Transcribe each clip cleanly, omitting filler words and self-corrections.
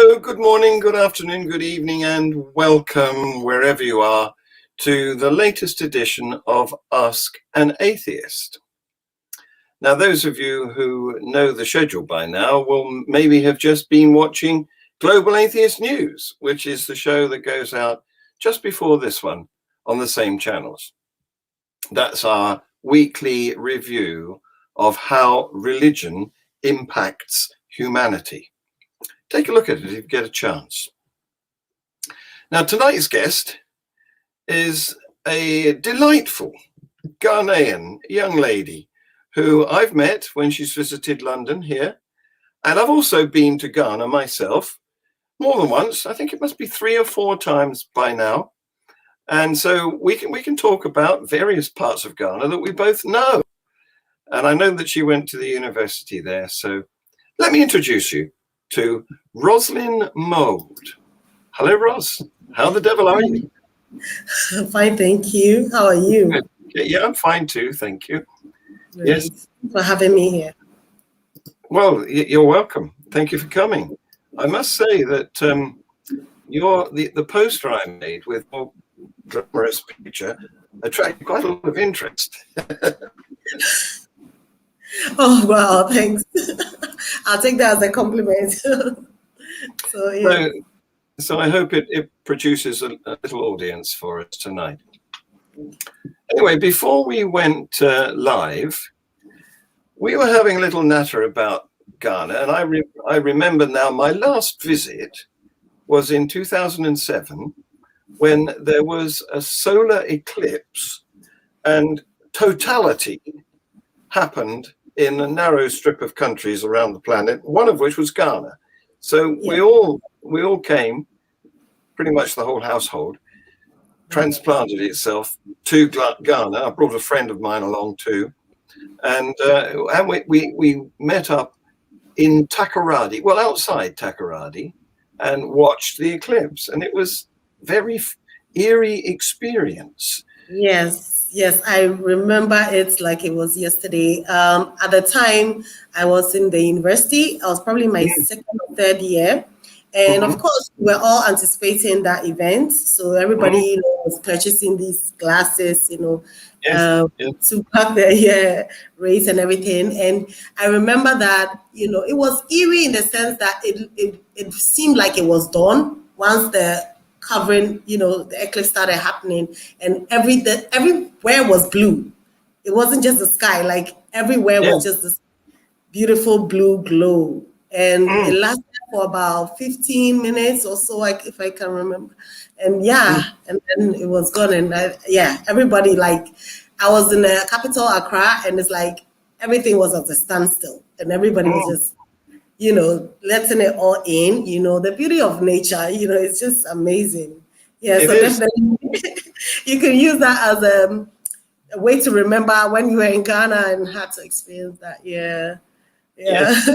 Hello, good morning, good afternoon, good evening, and welcome wherever you are to the latest edition of Ask an Atheist. Now, those of you who know the schedule by now will maybe have just been watching Global Atheist News, which is the show that goes out just before this one on the same channels. That's our weekly review of how religion impacts humanity. Take a look at it if you get a chance. Now, tonight's guest is a delightful Ghanaian young lady who I've met when she's visited London here. And I've also been to Ghana myself more than once. I think it must be 3 or 4 times by now. And so we can talk about various parts of Ghana that we both know. And I know that she went to the university there. So let me introduce you to Roslyn Mould. Hello, Ros. How the devil are you? Fine, thank you. How are you? Good. Yeah, I'm fine too, thank you. Great. Yes. Thanks for having me here. Well, you're welcome. Thank you for coming. I must say that the poster I made with your glamorous picture attracted quite a lot of interest. Oh, wow, thanks. I'll take that as a compliment. So, yeah. So I hope it produces a little audience for us tonight. Anyway, before we went live, we were having a little natter about Ghana, and I remember now my last visit was in 2007 when there was a solar eclipse and totality happened in a narrow strip of countries around the planet, one of which was Ghana. So yeah. we all came, pretty much the whole household, transplanted itself to Ghana. I brought a friend of mine along too. And we met up in Takoradi, well, outside Takoradi, and watched the eclipse. And it was very eerie experience. Yes, I remember it like it was yesterday. At the time, I was in the university. I was probably my second or third year. And of course, we were all anticipating that event. So everybody was purchasing these glasses, to pack their race and everything. And I remember that, it was eerie in the sense that it seemed like it was dawn once the covering, the eclipse started happening, and everywhere was blue. It wasn't just the sky, like everywhere was just this beautiful blue glow. And it lasted for about 15 minutes or so, if I can remember. And and then it was gone. And everybody, like, I was in the capital, Accra, and it's like everything was at a standstill, and everybody was just letting it all in, the beauty of nature, it's just amazing. Yeah, so definitely you can use that as a way to remember when you were in Ghana and had to experience that. Yeah. Yes.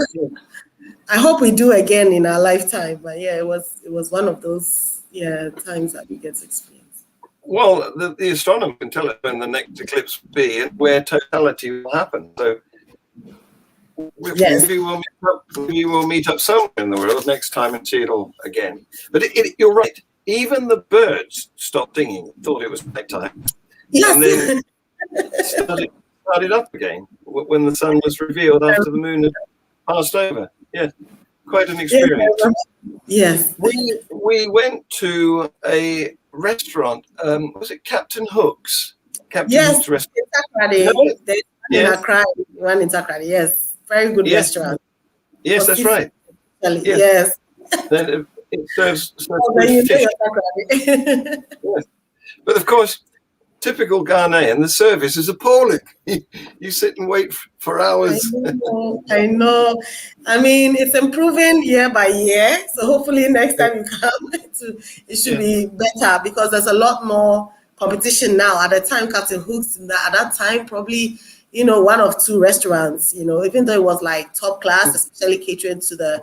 I hope we do again in our lifetime, but it was one of those times that we get to experience. Well, the astronomer can tell us when the next eclipse will be and where totality will happen. So we will meet up somewhere in the world next time and see it all again. But you're right. Even the birds stopped singing, thought it was nighttime, and then started up again when the sun was revealed after the moon had passed over. Yeah, quite an experience. Yes. We went to a restaurant. Was it Captain Hook's? Hook's restaurant. In Accra, one in Takoradi. Yes. Very good restaurant. Yes, that's right. Yes. Then it serves good fish. Yes. But of course, typical Ghanaian, the service is appalling. You sit and wait for hours. I know. I mean, it's improving year by year. So hopefully next time you come, it should be better because there's a lot more competition now. At the time, Captain Hook's, at that time, probably, 1 or 2 restaurants, even though it was like top class, especially catering to the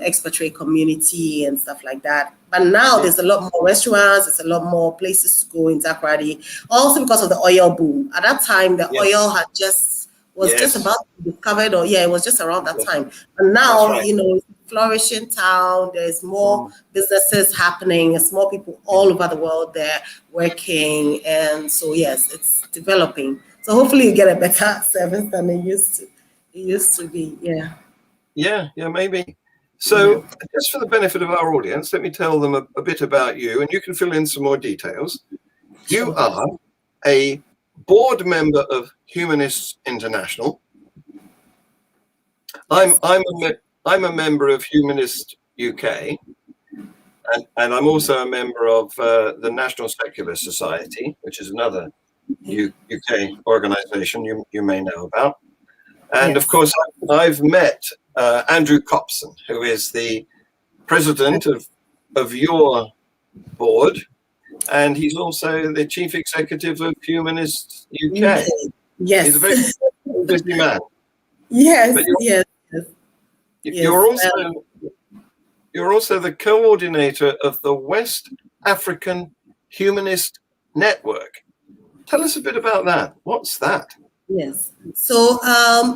expatriate community and stuff like that. But now there's a lot more restaurants, there's a lot more places to go in Takoradi, also because of the oil boom. At that time, the oil had just about to be discovered, or it was just around that time. And now, flourishing town. There's more businesses happening. There's more people all over the world there working. And so, yes, it's developing. So hopefully you get a better service than it used to be. Yeah. Yeah, maybe. So just for the benefit of our audience, let me tell them a bit about you, and you can fill in some more details. You are a board member of Humanists International. I'm a member of Humanist UK, and I'm also a member of the National Secular Society, which is another UK organisation you may know about. And of course, I've met Andrew Copson, who is the president of your board, and he's also the chief executive of Humanists UK. Yes. He's a very busy man. Yes, You're also the coordinator of the West African Humanist Network. Tell us a bit about that. What's that? Yes. So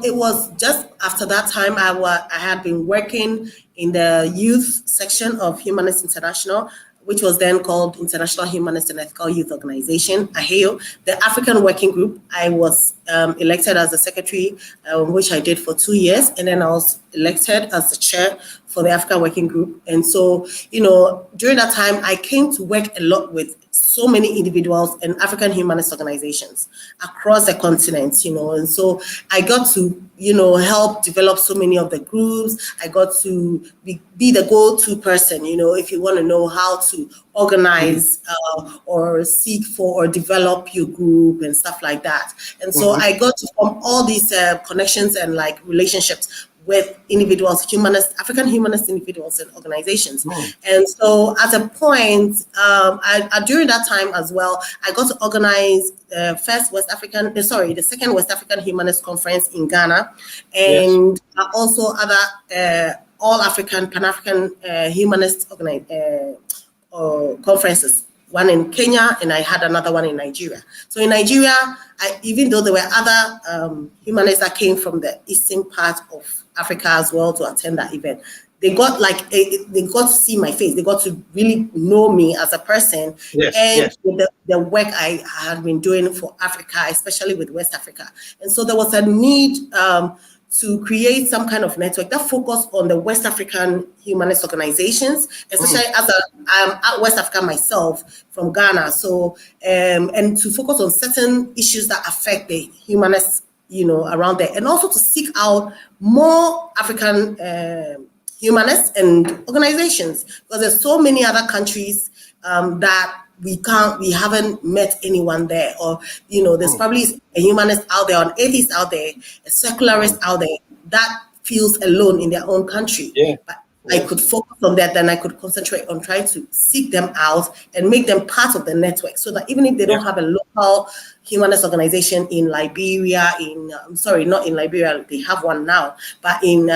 it was just after that time I had been working in the youth section of Humanists International, which was then called International Humanist and Ethical Youth Organization, AHEO, the African Working Group. I was elected as the secretary, which I did for 2 years, and then I was elected as the chair for the African Working Group. And so, during that time, I came to work a lot with so many individuals and African humanist organizations across the continent, and so I got to, help develop so many of the groups. I got to be the go-to person, if you want to know how to organize or seek for or develop your group and stuff like that. And so I got to form all these connections and relationships with individuals, African humanist individuals and organizations. And so at a point, during that time as well, I got to organize the second West African Humanist Conference in Ghana, and also other all-African, Pan-African humanist conferences. One in Kenya, and I had another one in Nigeria. So in Nigeria, even though there were other humanists that came from the eastern part of Africa as well to attend that event, they got to see my face. They got to really know me as a person, with the work I had been doing for Africa, especially with West Africa. And so there was a need to create some kind of network that focused on the West African humanist organizations, especially as I'm at West Africa myself from Ghana. So, and to focus on certain issues that affect the humanists, around there, and also to seek out more African humanists and organizations, because there's so many other countries that we haven't met anyone there, or there's probably a humanist out there, an atheist out there, a secularist out there that feels alone in their own country. But I could focus on that, then I could concentrate on trying to seek them out and make them part of the network, so that even if they don't have a local humanist organization in Liberia, not in Liberia, they have one now, but in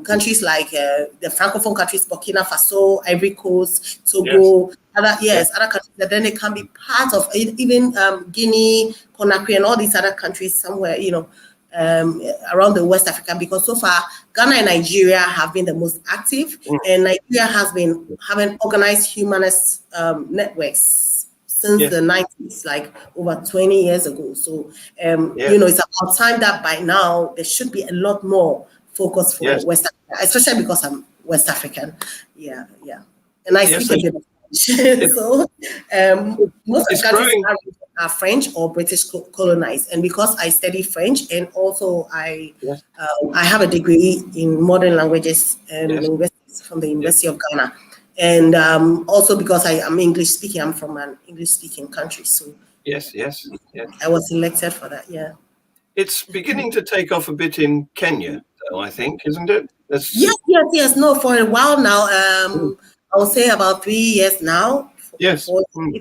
countries like the Francophone countries, Burkina Faso, Ivory Coast, Togo, other countries, that then they can be part of, even Guinea, Conakry, and all these other countries somewhere, around the West Africa, because so far Ghana and Nigeria have been the most active, and Nigeria has been having organized humanist networks since the 90s, like over 20 years ago. So, it's about time that by now there should be a lot more focus for West Africa, especially because I'm West African. And I speak a bit of French. So, most of the countries are French or British colonized, and because I study French, and also I have a degree in modern languages and linguistics from the University of Ghana, and also because I am English speaking, I'm from an English speaking country, so I was selected for that. It's beginning to take off a bit in Kenya, though, I think, isn't it? Yes. No, for a while now. I would say about 3 years now. If not more,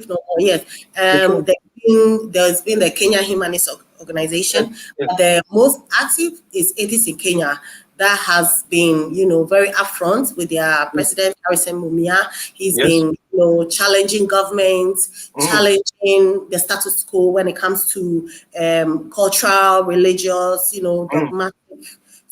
yes. There's been the Kenya Humanist Organization. The most active is Atheists in Kenya. That has been, very upfront with their president, Harrison Mumia. He's been, challenging governments, challenging the status quo when it comes to cultural, religious, dogmatic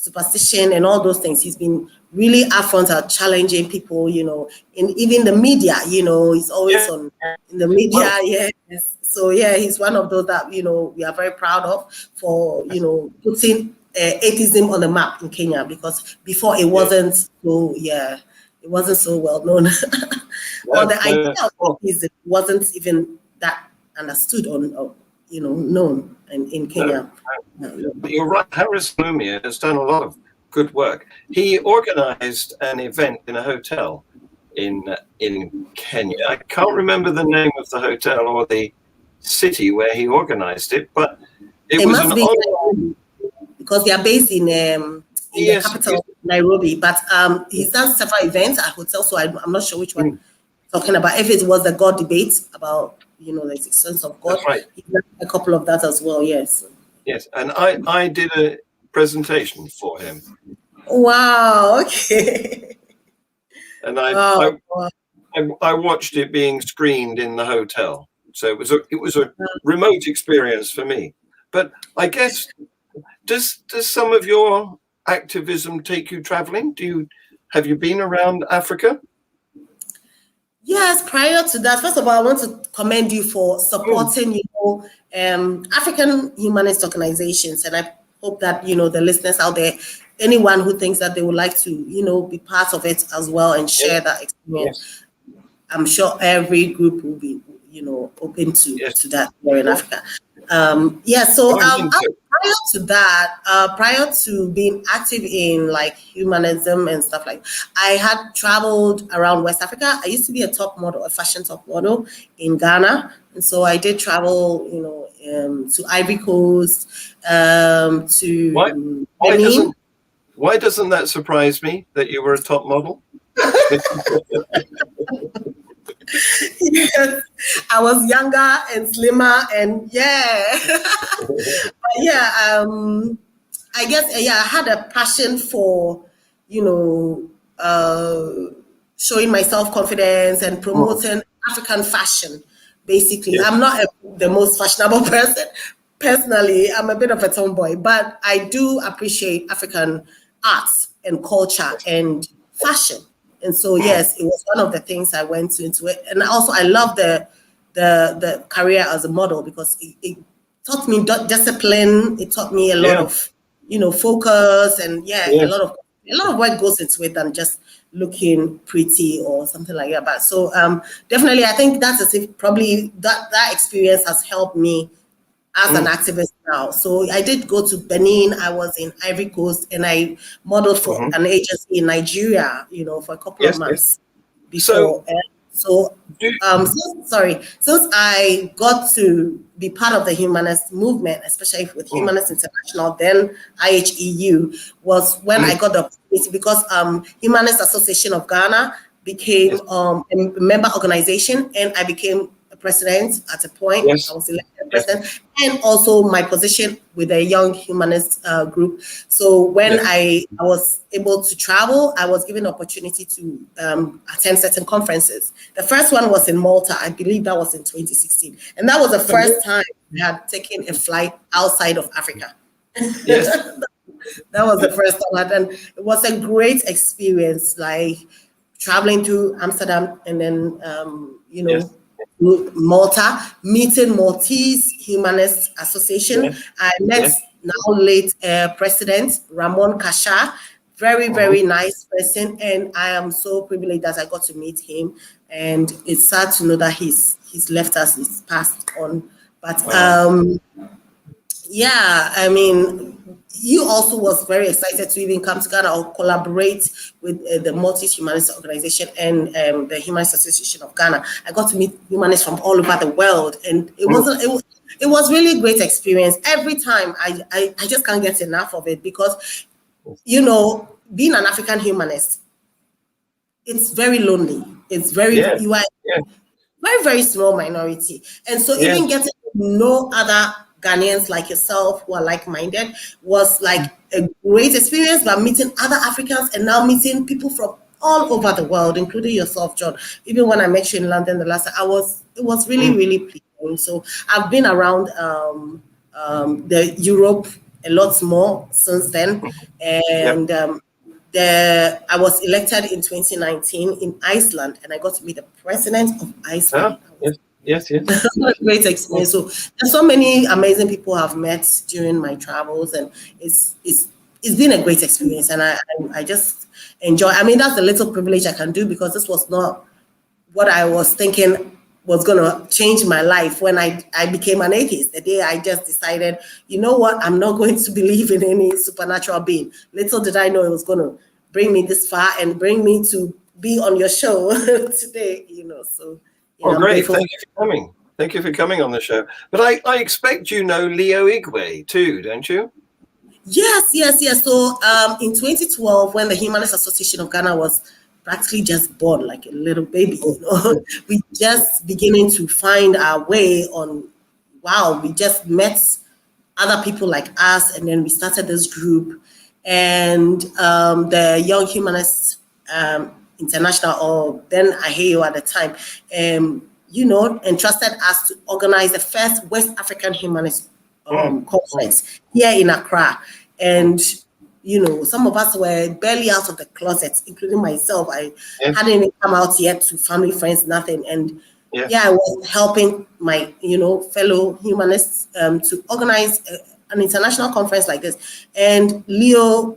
superstition and all those things. He's been really upfront at challenging people, in even the media, he's always on in the media. Yes. So yeah, he's one of those that, we are very proud of for, putting atheism on the map in Kenya, because before it wasn't it wasn't so well known. Or the idea of atheism wasn't even that understood or known in Kenya. You're right. Harris Lumia has done a lot of good work. He organized an event in a hotel in Kenya. I can't remember the name of the hotel or the city where he organized it, but it was an online, because they are based in the capital, Nairobi. But he's done several events at hotels, so I'm not sure which one you're talking about. If it was the God debate about the existence of God, right. He's done a couple of that as well. Yes. Yes, and I did a presentation for him. Wow. Okay. And I watched it being screened in the hotel, so it was a remote experience for me. But I guess does some of your activism take you traveling? Have you been around Africa? Yes, prior to that, first of all, I want to commend you for supporting, African humanist organizations. And I hope that, the listeners out there, anyone who thinks that they would like to, be part of it as well and share that experience. I'm sure every group will be, open to that here in Africa. So prior to that, prior to being active in like humanism and stuff like, I had traveled around West Africa. I used to be a fashion top model in Ghana. And so I did travel, to Ivory Coast, to Benin. Why doesn't that surprise me that you were a top model? Yes, I was younger and slimmer, and I guess I had a passion for showing my self-confidence and promoting African fashion. Basically, I'm not the most fashionable person. Personally, I'm a bit of a tomboy, but I do appreciate African arts and culture and fashion. And so, yes, it was one of the things I went into it. And also, I love the career as a model, because it taught me discipline. It taught me a lot of, focus, and a lot of work goes into it than just looking pretty or something like that. But so definitely, I think probably that experience has helped me as an activist now. So I did go to Benin. I was in Ivory Coast, and I modeled for an agency in Nigeria, for a couple of months before. Since I got to be part of the humanist movement, especially with Humanists International, then IHEU, was when I got the opportunity, because Humanist Association of Ghana became a member organization, and I became a president at a point. I was elected president, and also my position with a young humanist group. So when I was able to travel, I was given the opportunity to attend certain conferences. The first one was in Malta. I believe that was in 2016. And that was the first time I had taken a flight outside of Africa. Yes. That was the first time. And it was a great experience, like traveling to Amsterdam and then, Malta, meeting Maltese Humanist Association. I met now late President Ramon Kasha, very nice person, and I am so privileged that I got to meet him. And it's sad to know that he's left us, he's passed on. But I mean, you also was very excited to even come to Ghana or collaborate with the Maltese Humanist Organization and the Humanist Association of Ghana. I got to meet humanists from all over the world, and it was really great experience. Every time I just can't get enough of it, because being an African humanist, it's very lonely. It's very you are very small minority, and so even getting to know other Ghanaians like yourself who are like-minded was like a great experience. But meeting other Africans and now meeting people from all over the world, including yourself, John. Even when I met you in London the last time, it was really pleasing. So I've been around the Europe a lot more since then. And I was elected in 2019 in Iceland, and I got to meet the president of Iceland. Yes. What a great experience. So there's so many amazing people I've met during my travels, and it's been a great experience, and I just enjoy. I mean, that's a little privilege I can do, because this was not what I was thinking was going to change my life when I became an atheist. The day I just decided, you know what, I'm not going to believe in any supernatural being. Little did I know it was going to bring me this far and bring me to be on your show today, so. Oh, great. Thank you for coming. Thank you for coming on the show. But I expect you know Leo Igwe too, don't you? Yes. So in 2012, when the Humanist Association of Ghana was practically just born, like a little baby, we just beginning to find our way on. Wow, we just met other people like us, and then we started this group, and the Young Humanists International, or then AHEO at the time, entrusted us to organize the first West African Humanist conference here in Accra. And some of us were barely out of the closet, including myself. I hadn't even come out yet to family, friends, nothing. And I was helping my, fellow humanists to organize an international conference like this. And Leo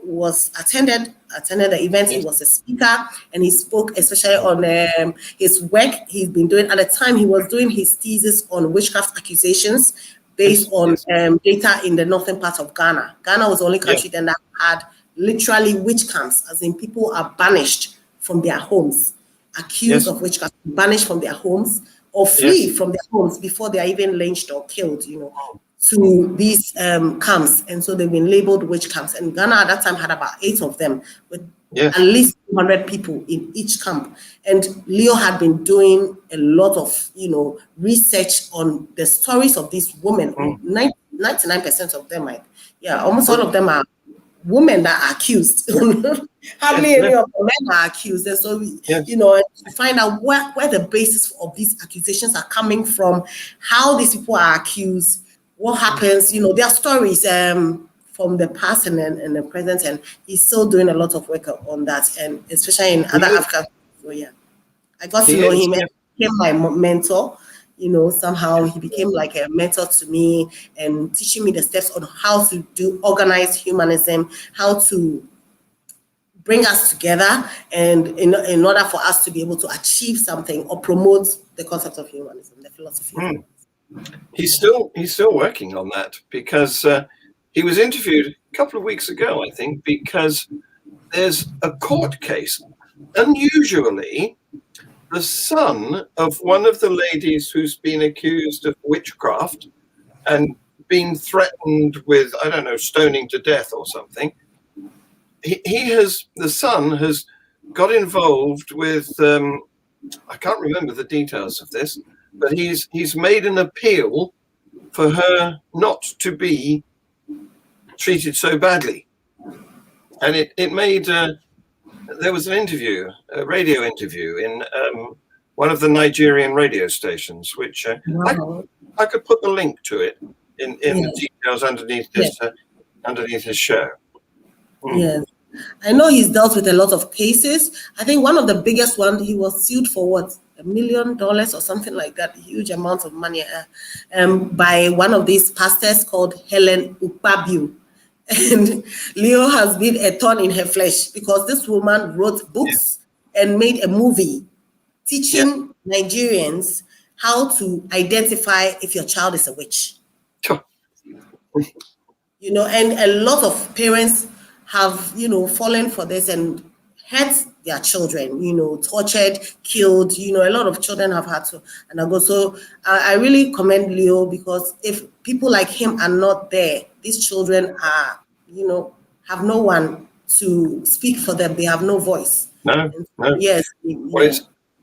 attended the event. He was a speaker, and he spoke especially on his work he's been doing. At the time, he was doing his thesis on witchcraft accusations based on data in the northern part of Ghana. Ghana was the only country then that had literally witch camps, as in people are banished from their homes, accused of witchcraft, banished from their homes, or flee from their homes before they are even lynched or killed, to these camps. And so they've been labeled witch camps. And Ghana at that time had about 8 of them, with at least 200 people in each camp. And Leo had been doing a lot of, research on the stories of these women. 99% of them, almost all of them are women that are accused. Hardly any of the men are accused. And so, to find out where the basis of these accusations are coming from, how these people are accused, what happens, their stories from the past and the present, and he's still doing a lot of work on that, and especially in other African. So I got to know him, and he became my mentor. Somehow he became like a mentor to me, and teaching me the steps on how to do organized humanism, how to bring us together, and in order for us to be able to achieve something or promote the concept of humanism, the philosophy. He's still working on that, because he was interviewed a couple of weeks ago, I think, because there's a court case. Unusually, the son of one of the ladies who's been accused of witchcraft and been threatened with, I don't know, stoning to death or something, the son has got involved with, I can't remember the details of this, but he's made an appeal for her not to be treated so badly. And it made, there was an interview, a radio interview in one of the Nigerian radio stations, which I could put the link to it in the details underneath this underneath his show. Yes. I know he's dealt with a lot of cases. I think one of the biggest one, he was sued for what, $1 million or something like that, huge amount of money, by one of these pastors called Helen Ukpabio. And Leo has been a thorn in her flesh, because this woman wrote books and made a movie teaching Nigerians how to identify if your child is a witch. And a lot of parents have, fallen for this and hurt their children, tortured, killed, a lot of children have had to undergo. So I really commend Leo, because if people like him are not there, these children are, have no one to speak for them. They have no voice. No. Yes.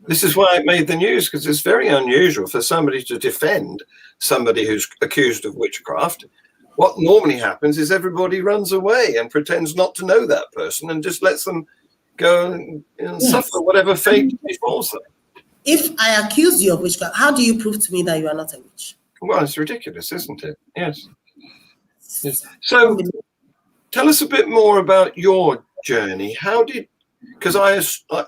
This is why it made the news, because it's very unusual for somebody to defend somebody who's accused of witchcraft. What normally happens is everybody runs away and pretends not to know that person and just lets them go and suffer whatever fate befalls them. If I accuse you of witchcraft, how do you prove to me that you are not a witch? Well, it's ridiculous, isn't it? Yes. Yes. So tell us a bit more about your journey. How did, because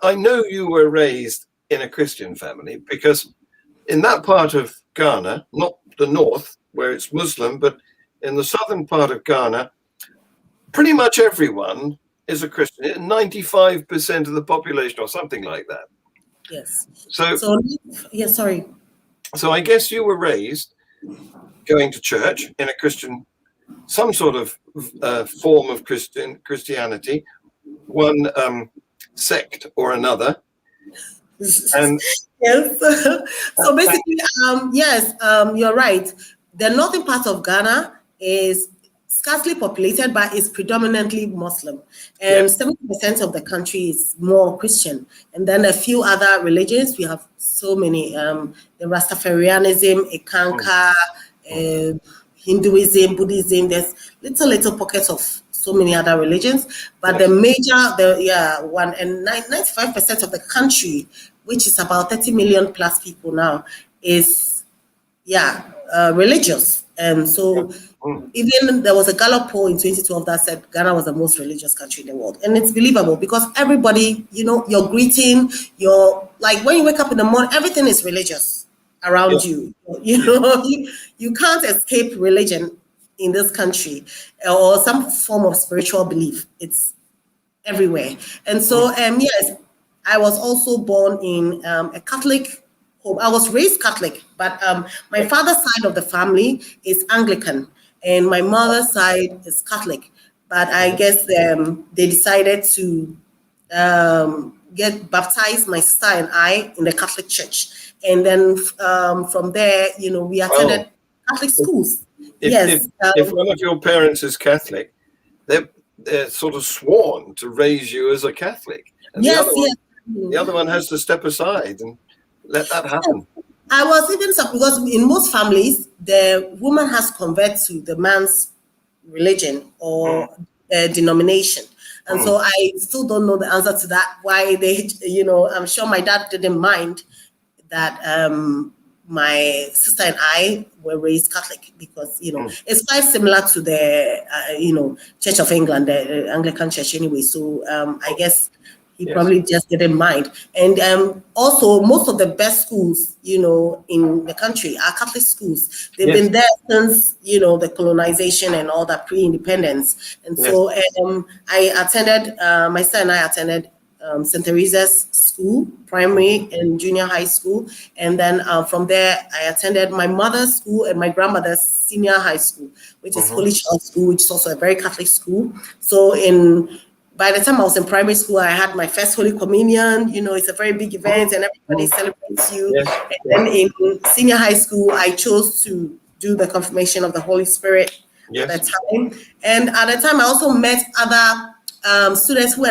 I know you were raised in a Christian family, because in that part of Ghana, not the north where it's Muslim, but in the southern part of Ghana, pretty much everyone is a Christian. 95% of the population or something like that. Yes. So yeah, sorry. So I guess you were raised going to church in a Christian, some sort of form of Christianity, one sect or another. And yes. So basically, yes, you're right. The northern part of Ghana is scarcely populated, but it's predominantly Muslim. And 70% of the country is more Christian. And then a few other religions. We have so many, the Rastafarianism, Ekanka, Hinduism, Buddhism. There's little pockets of so many other religions. But the major, 95% of the country, which is about 30 million plus people now, is religious. So even there was a Gallup poll in 2012 that said Ghana was the most religious country in the world. And it's believable because everybody, your greeting, like when you wake up in the morning, everything is religious around you. You can't escape religion in this country or some form of spiritual belief. It's everywhere. And so, yes, I was also born in a Catholic home. I was raised Catholic, but my father's side of the family is Anglican, and my mother's side is Catholic. But I guess they decided to get baptized, my sister and I, in the Catholic Church. And then from there, we attended Catholic schools. If one of your parents is Catholic, they're sort of sworn to raise you as a Catholic. And the other one has to step aside and let that happen. I was even because in most families, the woman has converted to the man's religion or denomination. And so I still don't know the answer to that, why they, I'm sure my dad didn't mind that my sister and I were raised Catholic because, it's quite similar to the, Church of England, the Anglican Church anyway. So I guess he probably just didn't mind. And also, most of the best schools, in the country are Catholic schools. They've been there since, the colonization and all that pre-independence. And so I attended, my son and I attended St. Teresa's School, primary and junior high school. And then from there, I attended my mother's school and my grandmother's senior high school, which is Holy Child School, which is also a very Catholic school. So by the time I was in primary school, I had my first Holy Communion. It's a very big event and everybody celebrates you. And then in senior high school, I chose to do the confirmation of the Holy Spirit at the time. And at the time, I also met other students who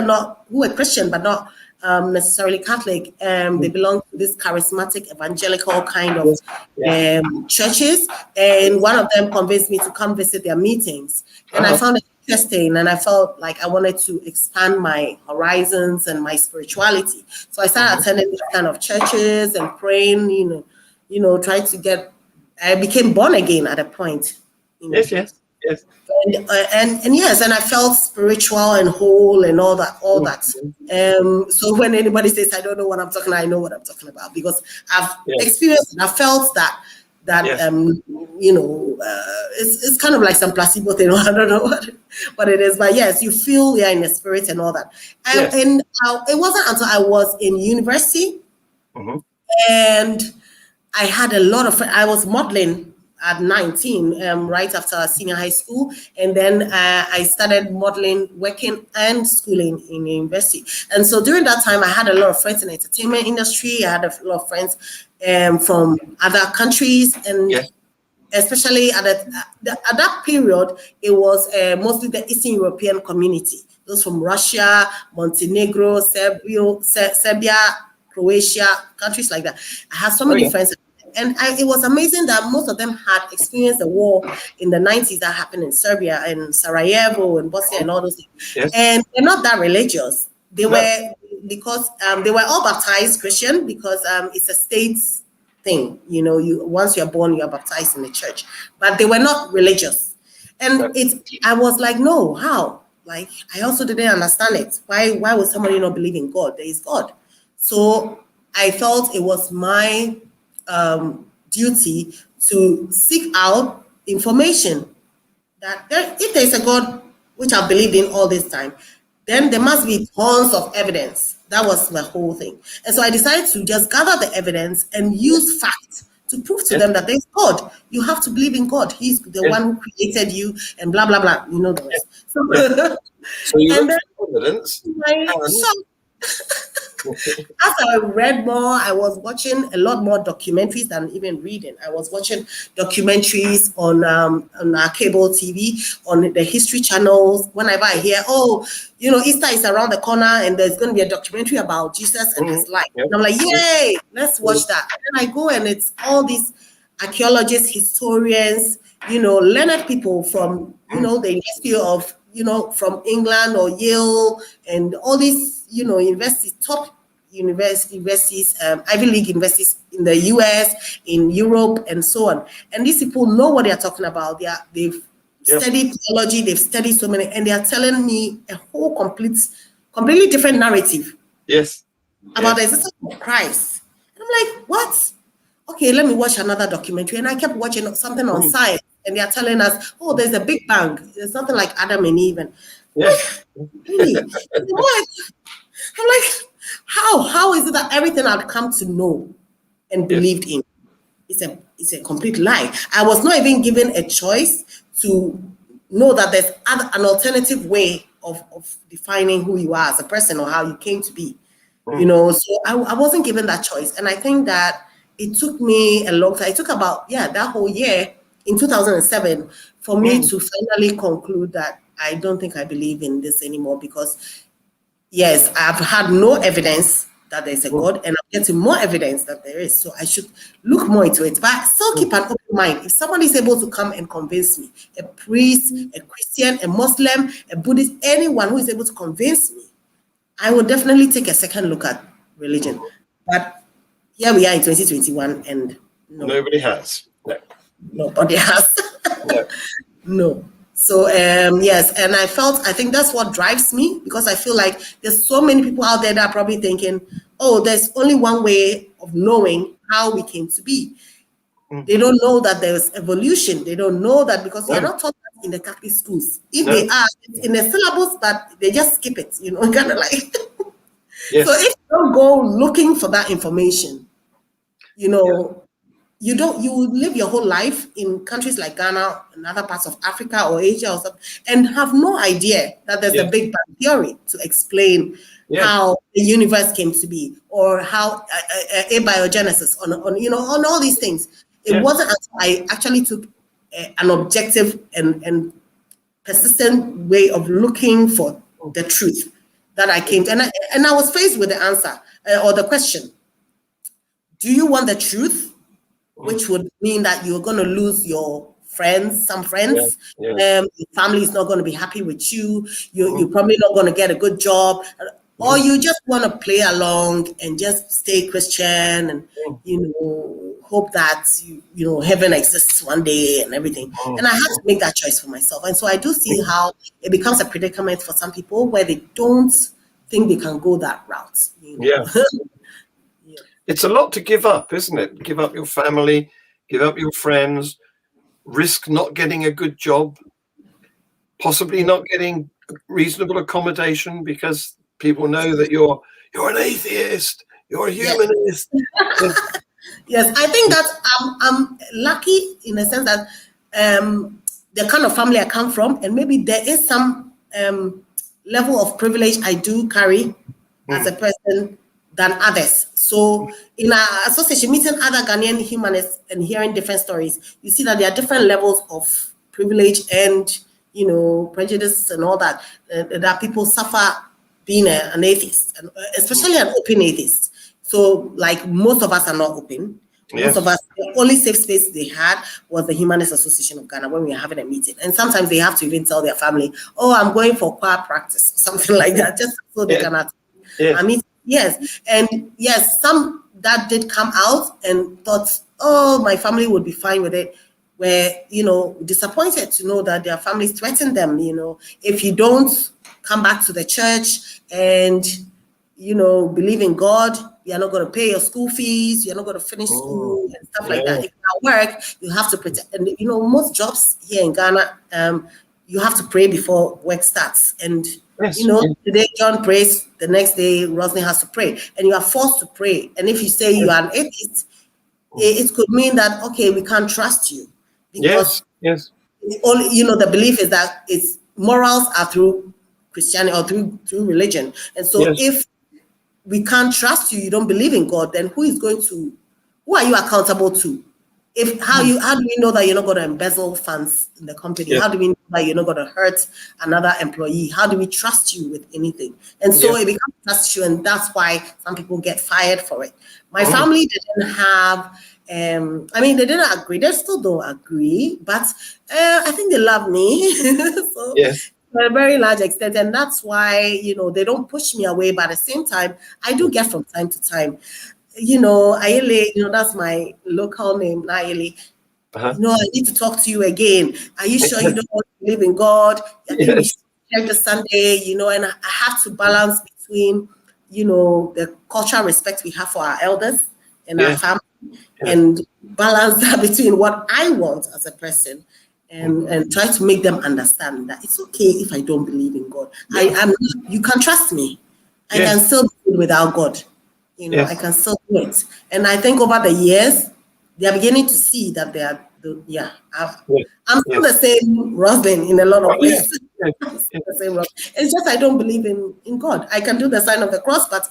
were Christian, but not necessarily Catholic. They belong to this charismatic evangelical kind of churches. And one of them convinced me to come visit their meetings. And I found it interesting, and I felt like I wanted to expand my horizons and my spirituality. So I started attending these kind of churches and praying, trying to get, I became born again at a point. Yes. And yes, and I felt spiritual and whole and all that. So when anybody says I don't know what I'm talking about, I know what I'm talking about because I've experienced and I felt that it's kind of like some placebo thing. I don't know what it is, but yes, you feel in the spirit and all that. And it wasn't until I was in university and I had a lot of I was modeling at 19, right after senior high school. And then I started modeling, working and schooling in university. And so during that time, I had a lot of friends in the entertainment industry. I had a lot of friends from other countries. And especially at that period, it was mostly the Eastern European community. Those from Russia, Montenegro, Serbia, Croatia, countries like that. I had so many friends. And it was amazing that most of them had experienced the war in the 90s that happened in Serbia and Sarajevo and Bosnia and all those things. And they're not that religious. They were, because they were all baptized Christian because it's a state thing. Once you're born, you're baptized in the church. But they were not religious. And I was like, no, how? Like, I also didn't understand it. Why would somebody not believe in God? There is God. So I felt it was my duty to seek out information that if there's a God, which I've believed in all this time, then there must be tons of evidence. That was the whole thing. And so I decided to just gather the evidence and use facts to prove to them that there's God. You have to believe in God. He's the one who created you and blah, blah, blah. You know the rest. So you and look then for evidence. As I read more, I was watching a lot more documentaries than even reading. I was watching documentaries on our cable TV, on the history channels. Whenever I hear, Easter is around the corner and there's going to be a documentary about Jesus and his life. And I'm like, yay, let's watch that. And then I go and it's all these archaeologists, historians, learned people from, the University of, from England or Yale and all these, universities, top universities, Ivy League universities in the US, in Europe, and so on. And these people know what they're talking about. They've studied theology, they've studied so many, and they are telling me a whole completely different narrative. Yes. About the existence of Christ. And I'm like, what? Okay, let me watch another documentary. And I kept watching something on science, and they are telling us, there's a Big Bang. There's nothing like Adam and Eve. And really? What? I'm like, how is it that everything I've come to know and believed in is a complete lie? I was not even given a choice to know that there's an alternative way of defining who you are as a person or how you came to be. So I wasn't given that choice. And I think that it took me a long time. It took about, that whole year in 2007 for me to finally conclude that I don't think I believe in this anymore, because yes, I've had no evidence that there's a God, and I'm getting more evidence that there is. So I should look more into it. But I still keep an open mind. If somebody is able to come and convince me, a priest, a Christian, a Muslim, a Buddhist, anyone who is able to convince me, I will definitely take a second look at religion. But here we are in 2021, and nobody has. No. Nobody has. No. So yes, and I think that's what drives me, because I feel like there's so many people out there that are probably thinking, there's only one way of knowing how we came to be. They don't know that there's evolution. They don't know that, because they're not taught that in the Catholic schools. If they are, it's in the syllabus, but they just skip it, kind of like. So if you don't go looking for that information, you live your whole life in countries like Ghana and other parts of Africa or Asia or something, and have no idea that there's a Big Bang theory to explain how the universe came to be, or how abiogenesis on all these things. It wasn't until I actually took an objective and persistent way of looking for the truth that I came to, and I was faced with the answer or the question: do you want the truth? Which would mean that you're going to lose your friends, some friends. Your family is not going to be happy with you. You're probably not going to get a good job. Or you just want to play along and just stay Christian and, hope that, heaven exists one day and everything. And I had to make that choice for myself. And so I do see how it becomes a predicament for some people where they don't think they can go that route. It's a lot to give up, isn't it? Give up your family, give up your friends, risk not getting a good job, possibly not getting reasonable accommodation because people know that you're an atheist, you're a humanist. Yes, I think that I'm lucky in the sense that the kind of family I come from, and maybe there is some level of privilege I do carry as a person than others. So in our association, meeting other Ghanaian humanists and hearing different stories, you see that there are different levels of privilege and, prejudice and all that, that people suffer being an atheist, and especially an open atheist. So like most of us are not open. Most of us, the only safe space they had was the Humanist Association of Ghana when we were having a meeting. And sometimes they have to even tell their family, I'm going for choir practice, something like that, just so they can meet. Yes. And yes, some that did come out and thought, my family would be fine with it. were, disappointed to know that their families threatened them, if you don't come back to the church and, believe in God, you're not going to pay your school fees, you're not going to finish school and stuff like that. If you at work, you have to pretend. And, most jobs here in Ghana, you have to pray before work starts. And, today John prays, the next day Roslyn has to pray. And you are forced to pray. And if you say you are an atheist, it could mean that, okay, we can't trust you. Because yes. Only, the belief is that it's morals are through Christianity or through religion. And so if we can't trust you, you don't believe in God, then who are you accountable to? How do we know that you're not going to embezzle funds in the company? How do we know that you're not going to hurt another employee? How do we trust you with anything? And so it becomes trust you, and that's why some people get fired for it. My family didn't have, they didn't agree. They still don't agree, but I think they love me. So, to a very large extent, and that's why, they don't push me away, but at the same time, I do get from time to time, Ayele, that's my local name, Ayele. I need to talk to you again. Are you sure you don't want to believe in God? I think we should check the Sunday, and I have to balance between, the cultural respect we have for our elders and our family, and balance that between what I want as a person. And try to make them understand that it's okay if I don't believe in God. You can trust me. I can still do it without God. I can still do it. And I think over the years, they are beginning to see that they are, I'm still the same Roslyn in a lot of ways. The same Roslyn. It's just I don't believe in God. I can do the sign of the cross, but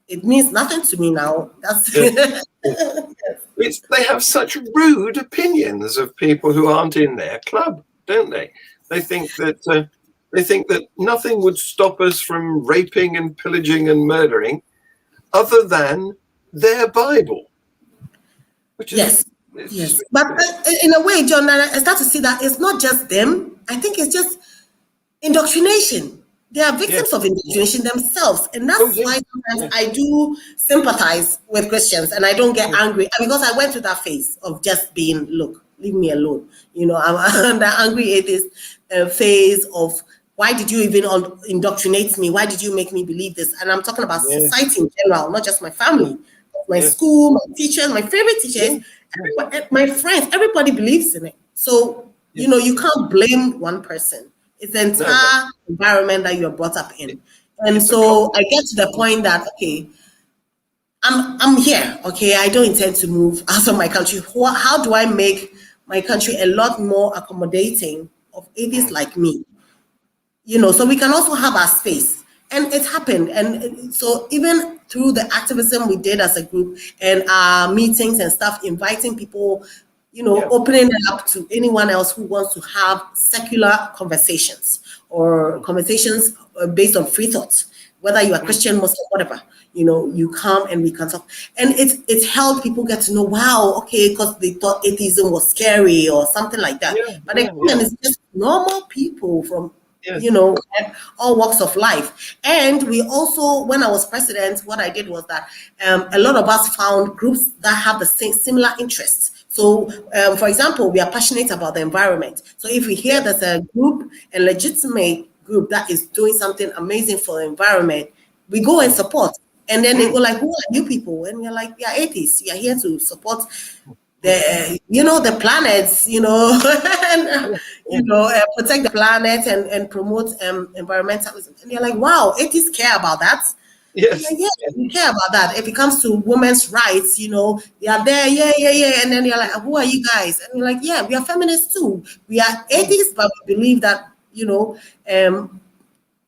it means nothing to me now. That's They have such rude opinions of people who aren't in their club, don't they? They think that nothing would stop us from raping and pillaging and murdering other than their Bible. Which is, yes. But in a way, John, I start to see that it's not just them. I think it's just indoctrination. They are victims of indoctrination themselves. And that's why sometimes I do sympathize with Christians and I don't get angry. Because I went through that phase of just being, look, leave me alone. I'm the angry atheist phase of, why did you even indoctrinate me? Why did you make me believe this? And I'm talking about society in general, not just my family. My school, my teachers, my favorite teachers, my friends, everybody believes in it. So, you can't blame one person. It's the entire environment that you're brought up in. And so I get to the point that, okay, I'm here, okay, I don't intend to move out of my country. How do I make my country a lot more accommodating of atheists like me? So we can also have our space. And it happened. And so even through the activism we did as a group and our meetings and stuff, inviting people, opening it up to anyone else who wants to have secular conversations or conversations based on free thought, whether you are Christian, Muslim, whatever, you come and we can talk. And it's helped people get to know, wow, okay, because they thought atheism was scary or something like that. But again, it's just normal people from all walks of life. And we also, when I was president, what I did was that a lot of us found groups that have the same similar interests. So, for example, we are passionate about the environment. So if we hear there's a group, a legitimate group that is doing something amazing for the environment, we go and support. And then they go like, who are you people? And we're like, we are atheists. We are here to support the planets, and, protect the planet and promote environmentalism. And you're like, wow, atheists care about that. Yes. Like, we care about that. If it comes to women's rights, they are there, And then you're like, who are you guys? And you're like, yeah, we are feminists too. We are atheists, but we believe that,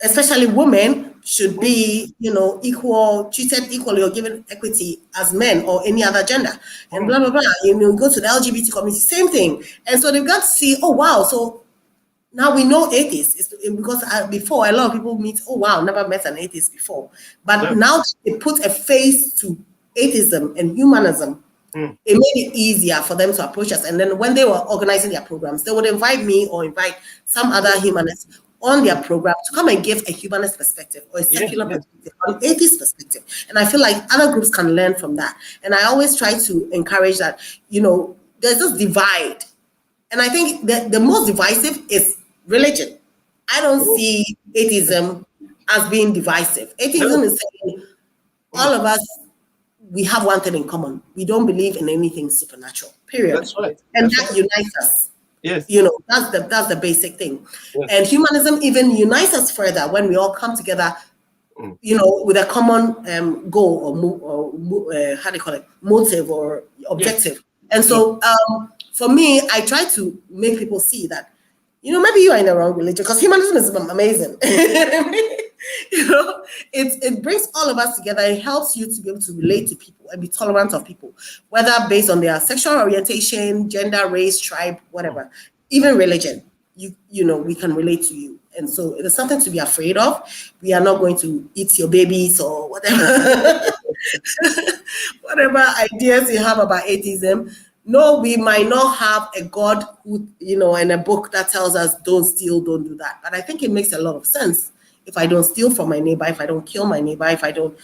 especially women should be, treated equally or given equity as men or any other gender, and blah, blah, blah. Go to the LGBT community, same thing. And so they've got to see, oh, wow, so now we know atheists. Because before, a lot of people meet, oh, wow, never met an atheist before. But now they put a face to atheism and humanism. It made it easier for them to approach us. And then when they were organizing their programs, they would invite me or invite some other humanists on their program to come and give a humanist perspective or a secular perspective or an atheist perspective. And I feel like other groups can learn from that. And I always try to encourage that, there's this divide And I think that the most divisive is religion. I don't see atheism as being divisive. Atheism is saying all of us, we have one thing in common. We don't believe in anything supernatural, period. That's right. And that unites us. Yes. That's the basic thing. Yes. And humanism even unites us further when we all come together, with a common goal or how do you call it, motive or objective. Yes. And so for me, I try to make people see that, maybe you are in the wrong religion, because humanism is amazing. It brings all of us together. It helps you to be able to relate to people and be tolerant of people, whether based on their sexual orientation, gender, race, tribe, whatever, even religion. We can relate to you. And so it is something to be afraid of. We are not going to eat your babies or whatever, whatever ideas you have about atheism. No, we might not have a God who, and a book that tells us don't steal, don't do that. But I think it makes a lot of sense. If I don't steal from my neighbor, if I don't kill my neighbor, if I don't,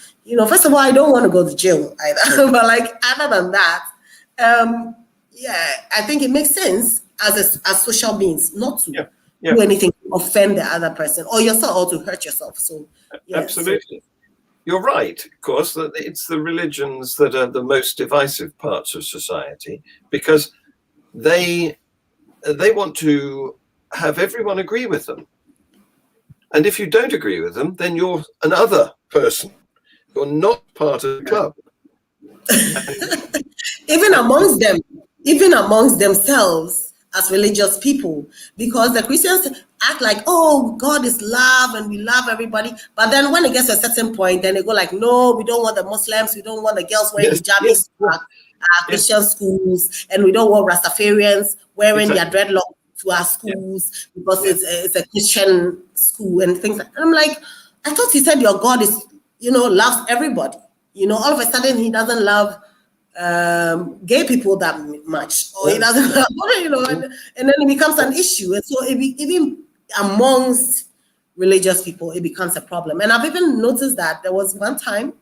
first of all, I don't want to go to jail either. But other than that, I think it makes sense as social beings not to do anything to offend the other person or yourself or to hurt yourself. So absolutely. You're right, of course, that it's the religions that are the most divisive parts of society, because they want to have everyone agree with them. And if you don't agree with them, then you're another person. You're not part of the club. Even amongst themselves as religious people, because the Christians act like, oh, God is love and we love everybody. But then when it gets to a certain point, then they go like, no, we don't want the Muslims. We don't want the girls wearing hijabis to our Christian schools. And we don't want Rastafarians wearing their dreadlocks to our schools because it's a Christian school and things like that. And I'm like, I thought you said your God is, loves everybody. All of a sudden he doesn't love gay people that much, or he doesn't love, and then it becomes an issue. And so even amongst religious people, it becomes a problem. And I've even noticed that there was one time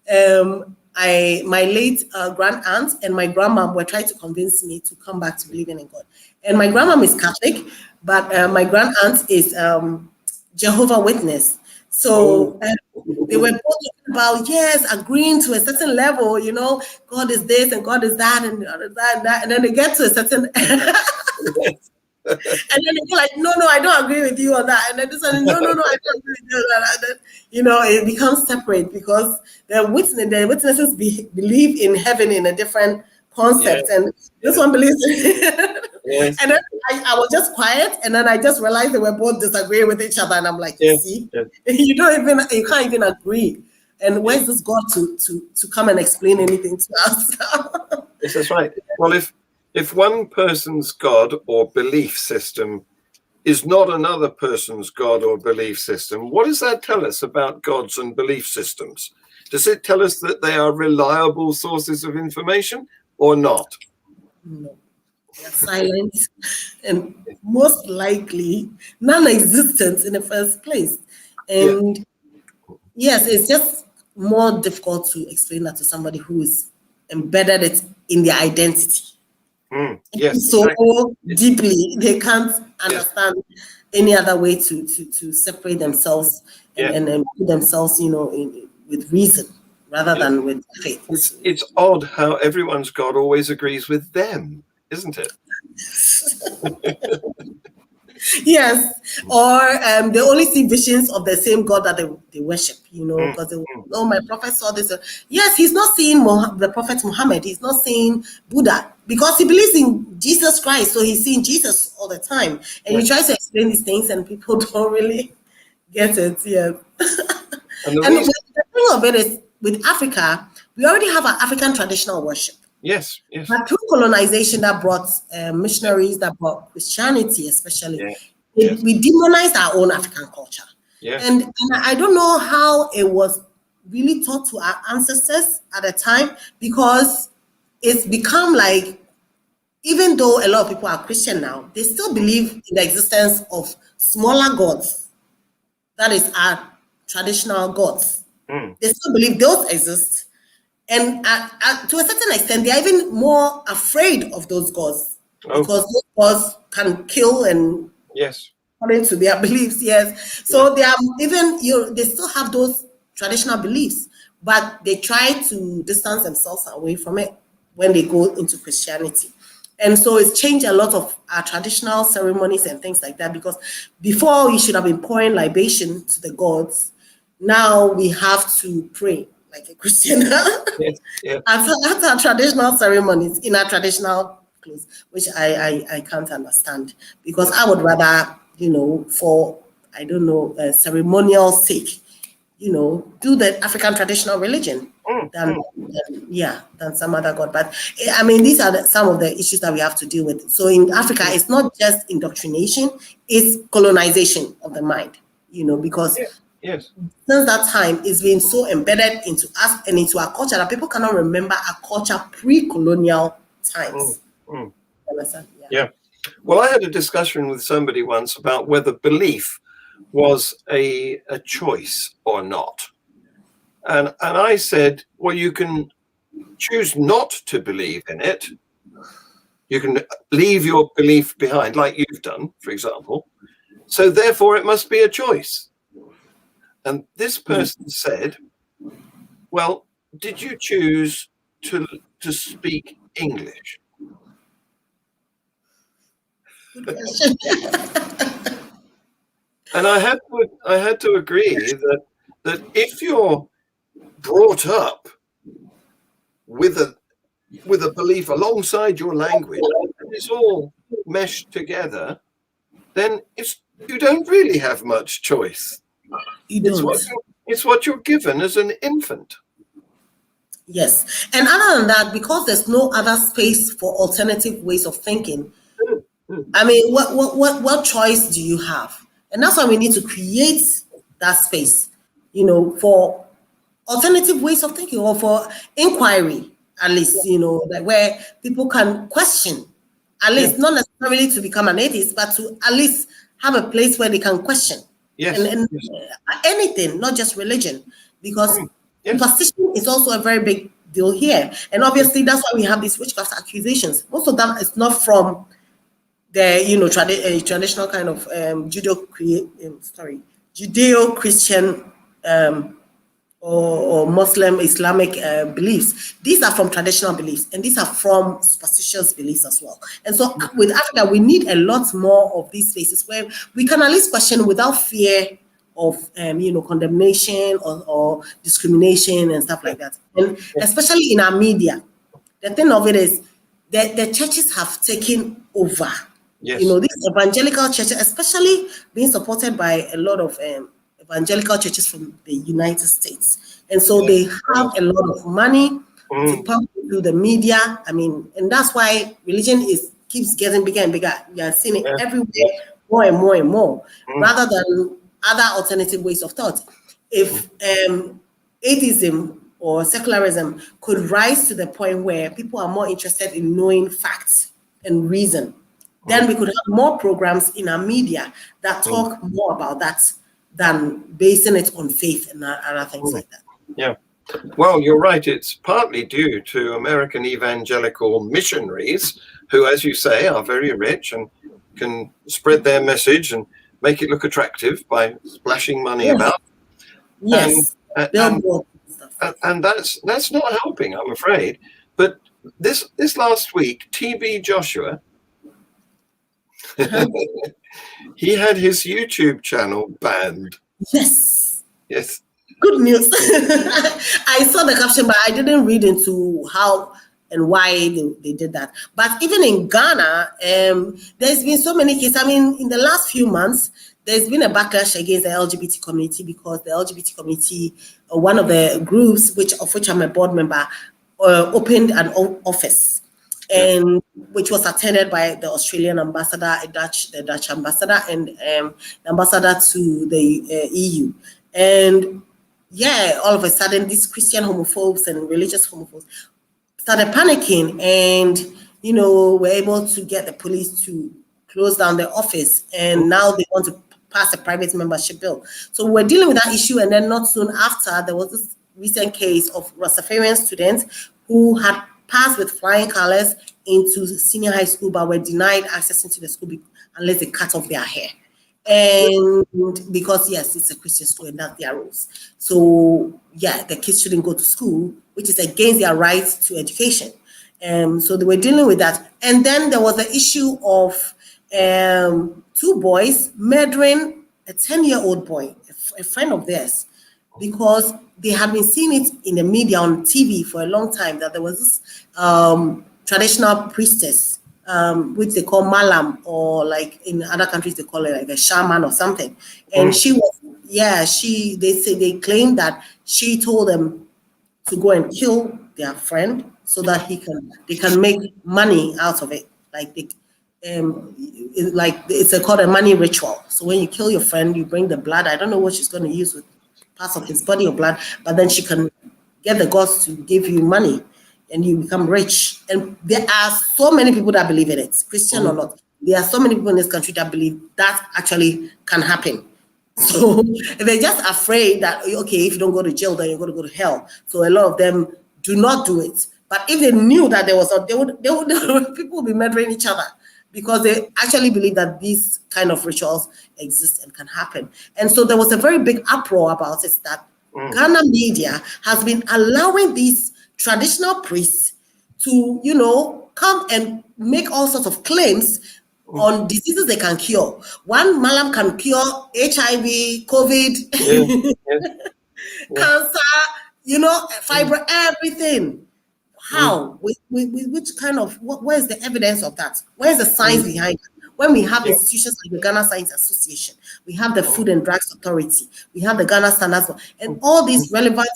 my late grand aunt and my grandma were trying to convince me to come back to believing in God. And my grandma is Catholic, but my grand aunt is Jehovah's Witness. So they were both talking about, agreeing to a certain level, God is this and God is that and that. And then they get to a certain and then they go like, no, I don't agree with you on that. And then this one, no, I don't agree with you on that. And then, it becomes separate because the witnesses believe in heaven in a different concept. And this one believes in And then I was just quiet, and then I just realized they were both disagreeing with each other. And I'm like, see, you can't even agree. And where's this God to come and explain anything to us? Yes, that's right. Well, if one person's God or belief system is not another person's God or belief system, what does that tell us about gods and belief systems? Does it tell us that they are reliable sources of information or not? No. They are silent and most likely non-existent in the first place. And yes, it's just more difficult to explain that to somebody who is embedded it in their identity. So deeply, they can't understand any other way to separate themselves and put themselves, with reason rather than with faith. It's odd how everyone's God always agrees with them, isn't it? Yes, or they only see visions of the same God that they worship, because my prophet saw this. Yes, he's not seeing the prophet Muhammad. He's not seeing Buddha because he believes in Jesus Christ. So he's seeing Jesus all the time. And he tries to explain these things and people don't really get it. Yeah. And the thing of it is, with Africa, we already have an African traditional worship. Yes. But through colonization that brought missionaries, that brought Christianity especially, we demonized our own African culture. And I don't know how it was really taught to our ancestors at the time, because it's become like, even though a lot of people are Christian now, they still believe in the existence of smaller gods. That is our traditional gods. They still believe those exist. And to a certain extent, they're even more afraid of those gods because those because can kill and yes, according to their beliefs. Yes, so they are even they still have those traditional beliefs, but they try to distance themselves away from it when they go into Christianity. And so it's changed a lot of our traditional ceremonies and things like that, because before we should have been pouring libation to the gods. Now we have to pray like a Christian. yes, yes. At our traditional ceremonies, in our traditional clothes, which I can't understand, because I would rather, for, I don't know, ceremonial sake, do the African traditional religion than some other god. But I mean, these are some of the issues that we have to deal with. So in Africa, it's not just indoctrination, it's colonization of the mind, because Yes. since that time, it's been so embedded into us and into our culture that people cannot remember our culture pre-colonial times. Yeah. Well, I had a discussion with somebody once about whether belief was a choice or not. And I said, well, you can choose not to believe in it. You can leave your belief behind, like you've done, for example. So therefore, it must be a choice. And this person said, well, did you choose to speak English? And I had to agree that if you're brought up with a belief alongside your language, and it's all meshed together, then you don't really have much choice. It's what you're given as an infant. Yes, and other than that, because there's no other space for alternative ways of thinking, I mean, what choice do you have? And that's why we need to create that space, for alternative ways of thinking, or for inquiry, at least, like where people can question, at least not necessarily to become an atheist, but to at least have a place where they can question. Yes. And anything, not just religion, because superstition is also a very big deal here. And obviously, that's why we have these witchcraft accusations. Most of them is not from the traditional kind of Judeo-Christian or Muslim Islamic beliefs. These are from traditional beliefs, and these are from superstitious beliefs as well. And so with Africa, we need a lot more of these spaces where we can at least question without fear of condemnation or discrimination and stuff like that. And especially in our media, the thing of it is that the churches have taken over. Yes. These evangelical churches, especially being supported by a lot of evangelical churches from the United States. And so they have a lot of money to pump through the media. I mean, and that's why religion keeps getting bigger and bigger. We are seeing it everywhere, more and more and more, rather than other alternative ways of thought. If atheism or secularism could rise to the point where people are more interested in knowing facts and reason, then we could have more programs in our media that talk more about that than basing it on faith and other things like that. Yeah. Well, you're right. It's partly due to American evangelical missionaries who, as you say, are very rich and can spread their message and make it look attractive by splashing money about. Yes. And that's not helping, I'm afraid. But this last week, TB Joshua, he had his YouTube channel banned. Yes. Good news. I saw the caption, but I didn't read into how and why they did that. But even in Ghana, there's been so many cases. I mean, in the last few months, there's been a backlash against the LGBT community, because the LGBT community, one of the groups of which I'm a board member, opened an office, and which was attended by the Australian ambassador, the Dutch ambassador, and the ambassador to the EU. And all of a sudden, these Christian homophobes and religious homophobes started panicking, and were able to get the police to close down the office. And now they want to pass a private membership bill. So we're dealing with that issue, and then not soon after, there was this recent case of Rastafarian students who had passed with flying colors into senior high school, but were denied access into the school unless they cut off their hair. And because, yes, it's a Christian school and that's their rules. So, yeah, the kids shouldn't go to school, which is against their right to education. So they were dealing with that. And then there was the issue of two boys murdering a 10-year-old boy, a friend of theirs, because they had been seeing it in the media on TV for a long time that there was this traditional priestess, which they call malam, or like in other countries they call it like a shaman or something. And she was, they claimed that she told them to go and kill their friend so that they can make money out of it. Like it's called a money ritual. So when you kill your friend, you bring the blood. I don't know what she's going to use with parts of his body or blood, but then she can get the gods to give you money and you become rich. And there are so many people that believe in it, Christian or not. There are so many people in this country that believe that actually can happen. So they're just afraid that, okay, if you don't go to jail, then you're going to go to hell. So a lot of them do not do it. But if they knew that there was people would be murdering each other because they actually believe that these kind of rituals exist and can happen. And so there was a very big uproar about it that Ghana media has been allowing these traditional priests to, come and make all sorts of claims on diseases they can cure. One malam can cure HIV, COVID, cancer, fibro, everything. How? With which kind of, where's the evidence of that? Where's the science behind it? When we have institutions like the Ghana Science Association, we have the Food and Drugs Authority, we have the Ghana Standards Board, and all these relevant